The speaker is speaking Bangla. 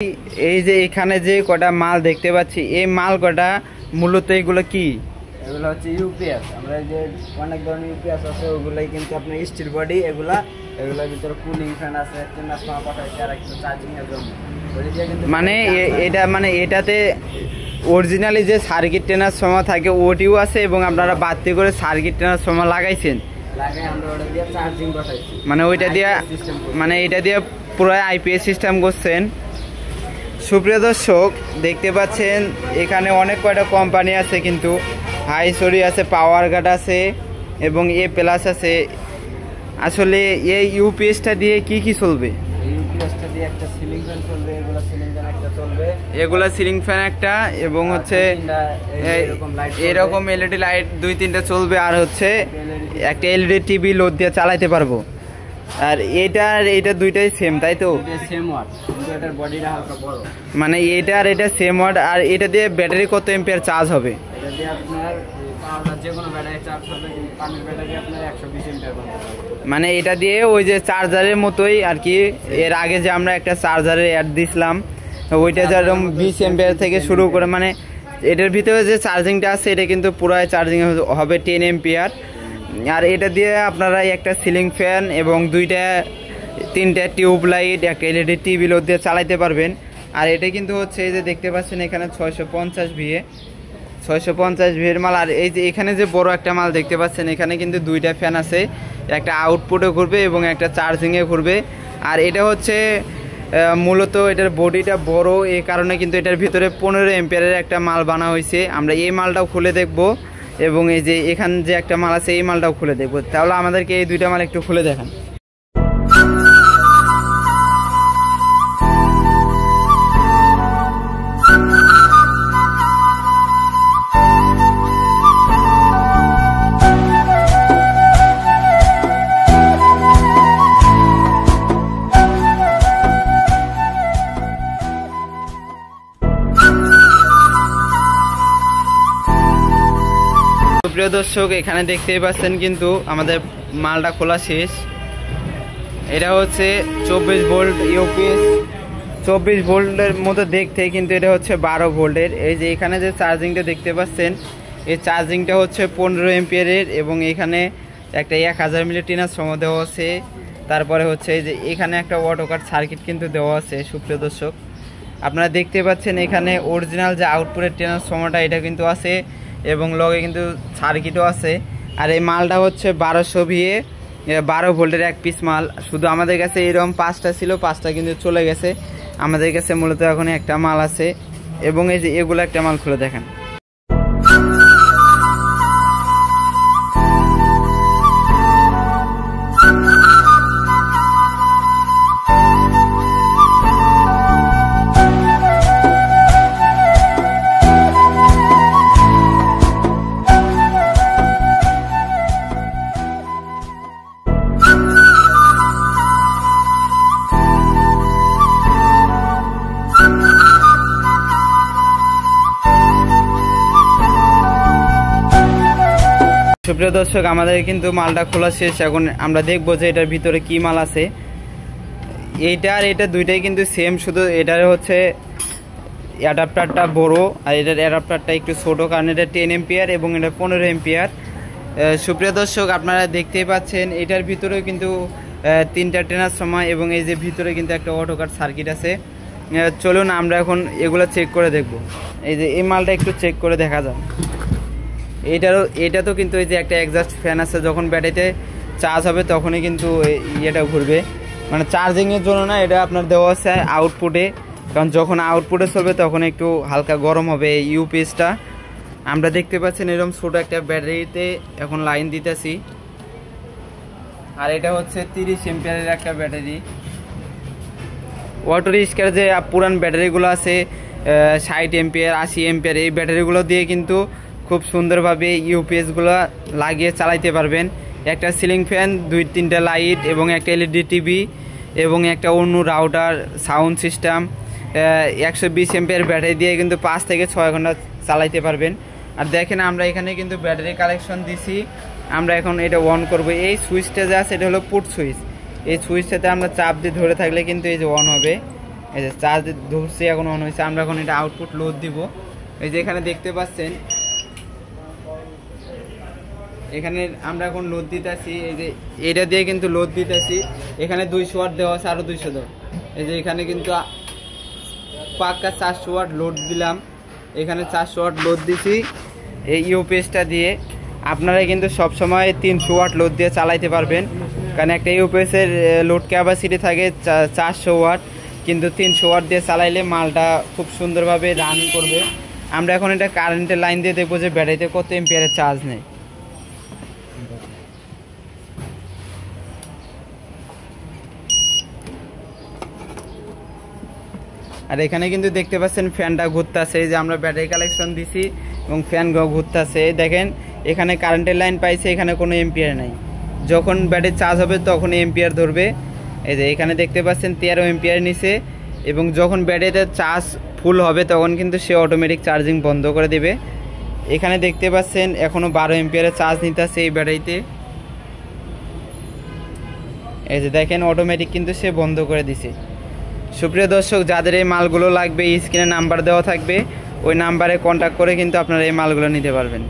এই যে এখানে যে কটা মাল দেখতে পাচ্ছি, এই মাল কটা মূলত এগুলো কি? এগুলো হচ্ছে ইউপিএস। আমরা যে অনেক ধরনের ইউপিএস আছে, ওগুলাই কিন্তু আপনার স্টিল বডি। এগুলোর ভিতরে কুলিং ফ্যান আছে, ট্রান্সফর্মার পাঠাইছে আর একটা চার্জিং এর জন্য। মানে এটাতে অরিজিনালি যে সার্কিট ট্রান্সফর্মার থাকে ওটিও আছে, এবং আপনারা বাড়তি করে সার্কিট ট্রান্সফর্মার লাগাইছেন। আমরা ওটা দিয়ে চার্জিং পাঠাইছি, মানে ওইটা দিয়ে, মানে এটা দিয়ে পুরো আইপিএস সিস্টেম করছেন। সুপ্রিয় দর্শক, দেখতে পাচ্ছেন এখানে অনেক কয়টা কোম্পানি আছে, কিন্তু হাইসরি আছে, পাওয়ার গার্ড আছে এবং এ প্লাস আছে। আসলে এই ইউপিএসটা দিয়ে কি কি চলবে? ইউপিএসটা দিয়ে একটা সিলিং ফ্যান চলবে, এগুলা সিলিং ফ্যান একটা, এবং হচ্ছে এরকম এলইডি লাইট 2-3টা চলবে, আর হচ্ছে একটা এলইডি টিভি লোড দিয়ে চালাতে পারবো। আর এটা দুইটাই সেম, তাই তো? সেম ওয়াট, কিন্তু এটার বডিটা হালকা বড়। মানে এটা আর এটা সেম ওয়াট। আর এটা দিয়ে ব্যাটারি কত এম্পিয়ার চার্জ হবে? এটা দিয়ে আপনার যে কোনো ব্যাটারি চার্জ হবে, কিন্তু পানির ব্যাটারি আপনার 120 এম্পিয়ার পাবে। মানে এটা দিয়ে ওই যে চার্জারের মতোই আর কি। এর আগে যে আমরা একটা চার্জারের অ্যাড দিছিলাম, ওইটা যেরকম 20 এম্পিয়ার থেকে শুরু করে, মানে এটার ভিতরে যে চার্জিংটা আছে এটা কিন্তু পুরাই চার্জিং হবে 10 এম্পিয়ার। আর এটা দিয়ে আপনারা একটা সিলিং ফ্যান এবং 2-3টা টিউব লাইট, একটা এলইডি টিভি লোড দিয়ে চালাইতে পারবেন। আর এটা কিন্তু হচ্ছে এই যে দেখতে পাচ্ছেন এখানে 650 ভিএর মাল। আর এই যে এখানে যে বড় একটা মাল দেখতে পাচ্ছেন, এখানে কিন্তু 2টা ফ্যান আছে, একটা আউটপুটে ঘুরবে এবং একটা চার্জিংয়ে ঘুরবে। আর এটা হচ্ছে মূলত এটার বডিটা বড়, এই কারণে কিন্তু এটার ভিতরে 15 এম্পিয়ারের একটা মাল বানা হয়েছে। আমরা এই মালটাও খুলে দেখব, এবং এই যে এখানে যে একটা মাল আছে এই মালটাও খুলে দেখব। তাহলে আমাদেরকে এই 2টা মাল একটু খুলে দেখান। প্রিয় দর্শক, এখানে দেখতেই পাচ্ছেন কিন্তু আমাদের মালটা খোলা শেষ। এটা হচ্ছে 24 ভোল্ট ইউপিএস। 24 ভোল্টের মতো দেখতে, কিন্তু এটা হচ্ছে 12 ভোল্টের। এই যে এখানে যে চার্জিংটা দেখতে পাচ্ছেন, এই চার্জিংটা হচ্ছে 15 এম্পিয়ারের, এবং এখানে একটা 1000 মিলি ট্রান্সফর্মার দেওয়া আছে। তারপরে হচ্ছে এই যে এখানে একটা অটো কাট সার্কিট কিন্তু দেওয়া আছে। সুপ্রিয় দর্শক, আপনারা দেখতে পাচ্ছেন এখানে অরিজিনাল যে আউটপুটের ট্রান্সফর্মারটা এটা কিন্তু আছে, এবং লগে কিন্তু সার্কিটও আছে। আর এই মালটা হচ্ছে 1200 ভিএ 12 ভোল্টের এক পিস মাল। শুধু আমাদের কাছে এরকম 5টা ছিল, 5টা কিন্তু চলে গেছে। আমাদের কাছে মূলত এখন একটা মাল আছে, এবং এই যে এগুলো একটা মাল খুলে দেখেন। সুপ্রিয় দর্শক, আমাদের কিন্তু মালটা খোলা শেষ। এখন আমরা দেখবো যে এটার ভিতরে কি মাল আছে। এইটা আর এটা দুইটাই কিন্তু সেম, শুধু এটার হচ্ছে অ্যাডাপ্টারটা বড় আর এটার অ্যাডাপ্টারটা একটু ছোট, কারণ এটা 10 এম্পিয়ার এবং এটা 15 এম্পিয়ার। সুপ্রিয় দর্শক, আপনারা দেখতেই পাচ্ছেন এটার ভিতরেও কিন্তু 3টা ট্রান্সফর্মার, এবং এই যে ভিতরে কিন্তু একটা অটো কাট সার্কিট আছে। চলুন আমরা এখন এগুলো চেক করে দেখব। এই যে এই মালটা একটু চেক করে দেখা যাক। এটা তো কিন্তু এই যে একটা এক্সস্ট ফ্যান আছে, যখন ব্যাটারিতে চার্জ হবে তখনই কিন্তু এটা ঘুরবে, মানে চার্জিংয়ের জন্য না। এটা আপনার দেওয়া আছে আউটপুটে, কারণ যখন আউটপুটে চলবে তখন একটু হালকা গরম হবে এই ইউপিএসটা। আমরা দেখতে পাচ্ছেন এরকম ছোট একটা ব্যাটারিতে এখন লাইন দিতেছি। আর এটা হচ্ছে 30 এম্পিয়ারের একটা ব্যাটারি। অটো রিক্সার যে পুরান ব্যাটারিগুলো আছে 60 এম্পিয়ার 80 এম্পিয়ার, এই ব্যাটারিগুলো দিয়ে কিন্তু খুব সুন্দরভাবে ইউপিএসগুলো লাগিয়ে চালাইতে পারবেন। একটা সিলিং ফ্যান, 2-3টা লাইট এবং একটা এলইডি টিভি এবং একটা অন্য router, sound system, 120 ampere battery দিয়ে কিন্তু 5 থেকে 6 ঘন্টা চালাইতে পারবেন। আর দেখেন আমরা এখানে কিন্তু ব্যাটারি কালেকশন দিছি। আমরা এখন এটা অন করব। এই সুইচটা যে আছে এটা হলো পুট সুইচ। এই সুইচটাতে আমরা চাপ দিয়ে ধরে থাকলে কিন্তু এই যে অন হবে। এই যে চার্জ ধরছে, এখন অন হয়েছে। আমরা এখন এটা আউটপুট লোড দিব। এই যে এখানে দেখতে পাচ্ছেন, এখানে আমরা এখন লোড দিতেছি। এই যে এটা দিয়ে কিন্তু লোড দিতেছি। এখানে 200 ওয়াট দেওয়া আছে, আরও 200 দাও। এই যে এখানে কিন্তু পাক্কা 400 ওয়াট লোড দিলাম। এখানে 400 ওয়াট লোড দিছি এই ইউপিএসটা দিয়ে। আপনারা কিন্তু সবসময় 300 ওয়াট লোড দিয়ে চালাইতে পারবেন, কারণ একটা ইউপিএসের লোড ক্যাপাসিটি থাকে 400 ওয়াট, কিন্তু 300 ওয়াট দিয়ে চালাইলে মালটা খুব সুন্দরভাবে রান করবে। আমরা এখন এটা কারেন্টের লাইন দিয়ে দেখবো যে ব্যাটারিতে কত এম্পিয়ারের চার্জ নেই। আর এখানে কিন্তু দেখতে পাচ্ছেন ফ্যানটা ঘুরতেছে, যে আমরা ব্যাটারি কালেকশন দিছি এবং ফ্যান ঘুরতেছে। দেখেন এখানে কারেন্টের লাইন পাইছে, এখানে কোনো এম্পিয়ার নাই। যখন ব্যাটারি চার্জ হবে তখন এম্পিয়ার ধরবে। এই যে এখানে দেখতে পাচ্ছেন 13 এম্পিয়ার নিছে, এবং যখন ব্যাটারিতে চার্জ ফুল হবে তখন কিন্তু সে অটোমেটিক চার্জিং বন্ধ করে দেবে। এখানে দেখতে পাচ্ছেন এখনও 12 এম্পিয়ারের চার্জ নিতেছে এই ব্যাটারিতে। এই যে দেখেন অটোমেটিক কিন্তু সে বন্ধ করে দিছে। সুপ্রিয় দর্শক, যাদের এই মালগুলো লাগবে স্ক্রিনে নাম্বার দেওয়া থাকবে, ওই নাম্বারে কন্ট্যাক্ট করে কিন্তু আপনারা এই মালগুলো নিতে পারবেন।